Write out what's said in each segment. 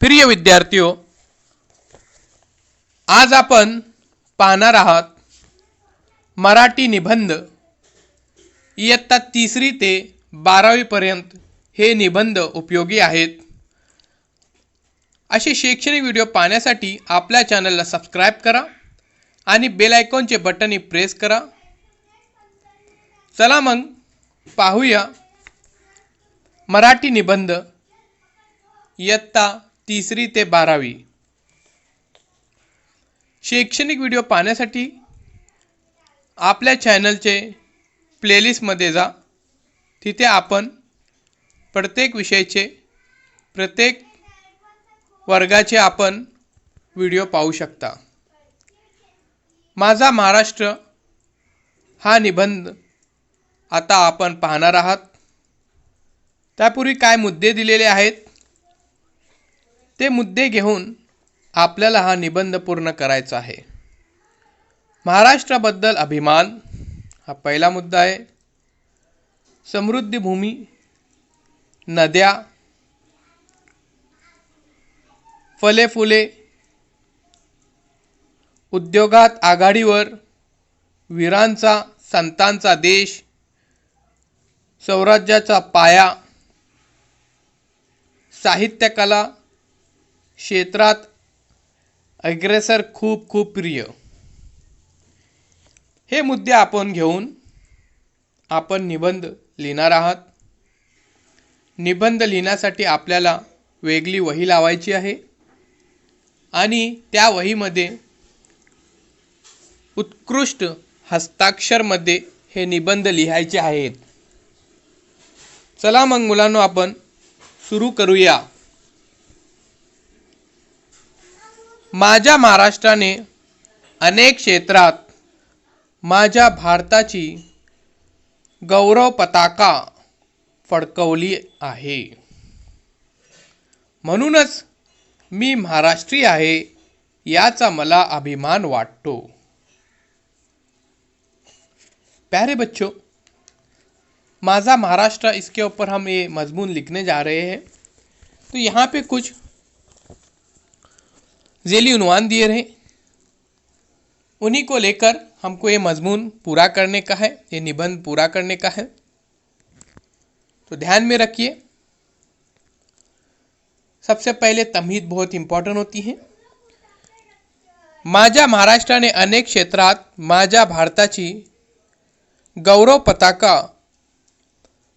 प्रिय विद्यार्थियों, आज आपण पाहणार आहात मराठी निबंध इयत्ता 3री ते 12वी पर्यंत हे निबंध उपयोगी आहेत। असे शैक्षणिक व्हिडिओ पाहण्यासाठी आपल्या चॅनलला सबस्क्राइब करा आणि बेल आयकॉनचे बटन प्रेस करा। चला मग पाहूया मराठी निबंध इयत्ता 3री ते 12वी। शैक्षणिक व्हिडिओ पाहण्यासाठी आपल्या चॅनलचे प्लेलिस्टमध्ये जा। तिथे आपण प्रत्येक विषयाचे प्रत्येक वर्गाचे आपण व्हिडिओ पाहू शकता। माझा महाराष्ट्र हा निबंध आता आपण पाहणार आहात। त्यापूर्वी काय मुद्दे दिलेले आहेत ते मुद्दे घेऊन आपल्याला हा निबंध पूर्ण करायचा आहे। महाराष्ट्राबद्दल अभिमान हा पहिला मुद्दा आहे। समृद्ध भूमी, नद्या, फले फुले, उद्योगात आघाडीवर, वीरांचा संतांचा देश, स्वराज्याचा पाया, साहित्य कला क्षेत्रात अग्रेसर, खूप खूप प्रिय। हे मुद्दे आपण घेऊन आपण निबंध लिहिणार आहात। निबंध लिहिण्यासाठी आपल्याला वेगळी वही लावायची आहे आणि त्या वहीमध्ये उत्कृष्ट हस्ताक्षरमध्ये हे निबंध लिहायचे आहेत। चला मग मुलांनो, आपण सुरू करूया। माझ्या महाराष्ट्राने अनेक क्षेत्रात माझ्या भारताची गौरव पताका फडकवली आहे, म्हणूनच मी महाराष्ट्रीय आहे याचा मला अभिमान वाटतो। प्यारे बच्चों, माझा महाराष्ट्र, इसके ऊपर हम ये मजमून लिखने जा रहे हैं। तो यहाँ पे कुछ ज़ेली उन्वान दिए रहे, उन्हीं को लेकर हमको ये मजमून पूरा करने का है, ये निबंध पूरा करने का है। तो ध्यान में रखिए, सबसे पहले तमहीद बहुत इंपॉर्टेंट होती है। माझ्या महाराष्ट्राने अनेक क्षेत्रात माझ्या भारताची गौरव पताका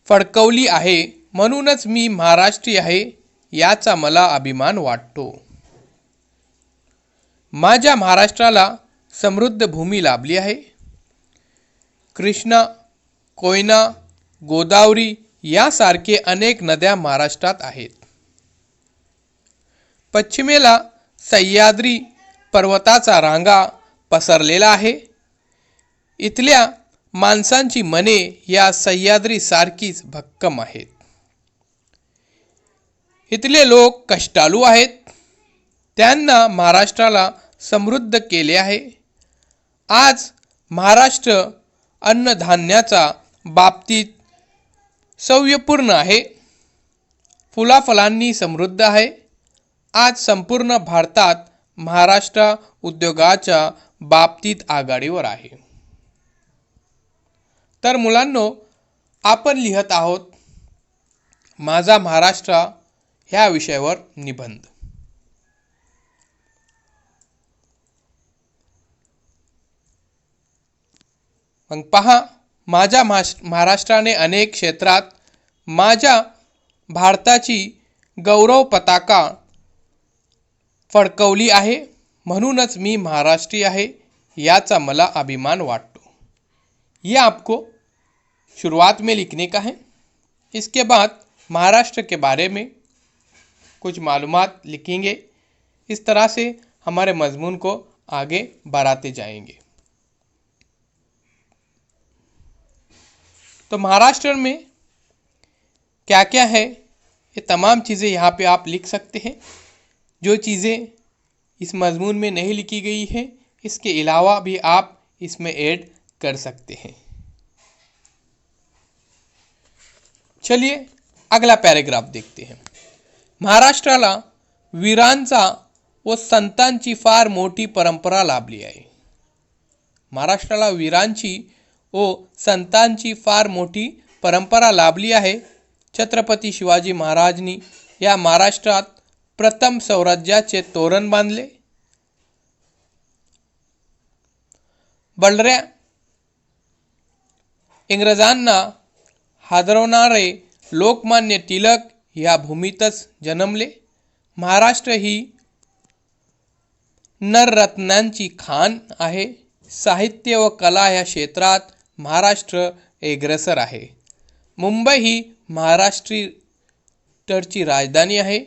फडकवली आहे, म्हणूनच मी महाराष्ट्रीय आहे याचा मला अभिमान वाटतो। माझ्या महाराष्ट्राला समृद्ध भूमी लाभली आहे। कृष्णा, कोयना, गोदावरी यासारखे अनेक नद्या महाराष्ट्रात आहेत। पश्चिमेला सह्याद्री पर्वताचा रांगा पसरलेला आहे। इथल्या माणसांची मने या सह्याद्री सारखीच भक्कम आहेत। इथले लोक कष्टाळू आहेत, त्यांना महाराष्ट्राला समृद्ध केले आहे। आज महाराष्ट्र अन्नधान्याचा बाबतीत सौयपूर्ण आहे, फुलाफलांनी समृद्ध आहे। आज संपूर्ण भारतात महाराष्ट्र उद्योगाच्या बाबतीत आघाडीवर आहे। तर मुलांनो, आपण लिहत आहोत माझा महाराष्ट्र ह्या विषयावर निबंध। मग पहा, माझ्या महाराष्ट्राने अनेक क्षेत्रात माझ्या भारताची गौरव पताका फडकवली आहे, म्हणूनच मी महाराष्ट्रीय आहे याचा मला अभिमान वाटतो। ये आपको शुरुआत में लिखने का है। इसके बाद महाराष्ट्र के बारे में कुछ मालूमात लिखेंगे। इस तरह से हमारे मजमून को आगे बढ़ाते जाएंगे। तो महाराष्ट्र में क्या क्या है, ये तमाम चीज़ें यहाँ पे आप लिख सकते हैं। जो चीज़ें इस मजमून में नहीं लिखी गई है, इसके अलावा भी आप इसमें ऐड कर सकते हैं। चलिए अगला पैराग्राफ देखते हैं। महाराष्ट्राला वीरांचा व संतांची फार मोठी परंपरा लाभली आहे. महाराष्ट्राला वीरांची व संतांची फार मोठी परंपरा लाभली आहे. छत्रपती शिवाजी महाराजांनी या महाराष्ट्रात प्रथम स्वराज्याचे तोरण बांधले. बलऱ्या इंग्रजांना हादरवणारे लोकमान्य टिळक या भूमीतच जन्मले. महाराष्ट्र ही नररत्नांची खाण आहे. साहित्य व कला या क्षेत्रात महाराष्ट्र अग्रेसर आहे. मुंबई ही महाराष्ट्राची राजधानी आहे.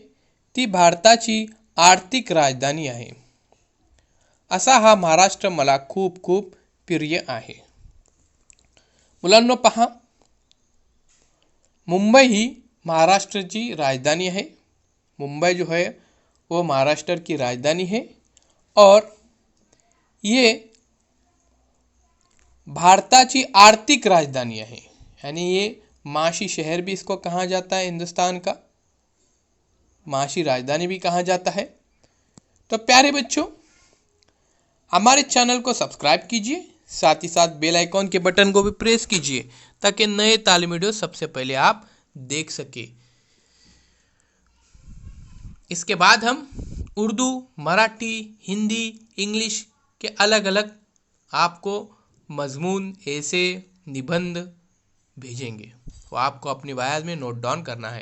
ती भारताची आर्थिक राजधानी आहे. असा हा महाराष्ट्र मला खूप खूप प्रिय आहे. मुलांनो पहा, मुंबई ही महाराष्ट्र की राजधानी है. मुंबई जो है वो महाराष्ट्र की राजधानी है और ये भारताची आर्थिक राजधानी है. यानी ये माशी शहर भी इसको कहा जाता है, हिंदुस्तान का माशी राजधानी भी कहा जाता है. तो प्यारे बच्चों, हमारे चैनल को सब्सक्राइब कीजिए, साथ ही साथ बेल आइकॉन के बटन को भी प्रेस कीजिए ताकि नए तालीम वीडियो सबसे पहले आप देख सके. इसके बाद हम उर्दू, मराठी, हिंदी, इंग्लिश के अलग अलग आपको मजमून, ऐसे, निबंध भेजेंगे. वो आपको अपनी वायद में नोट डाउन करना है.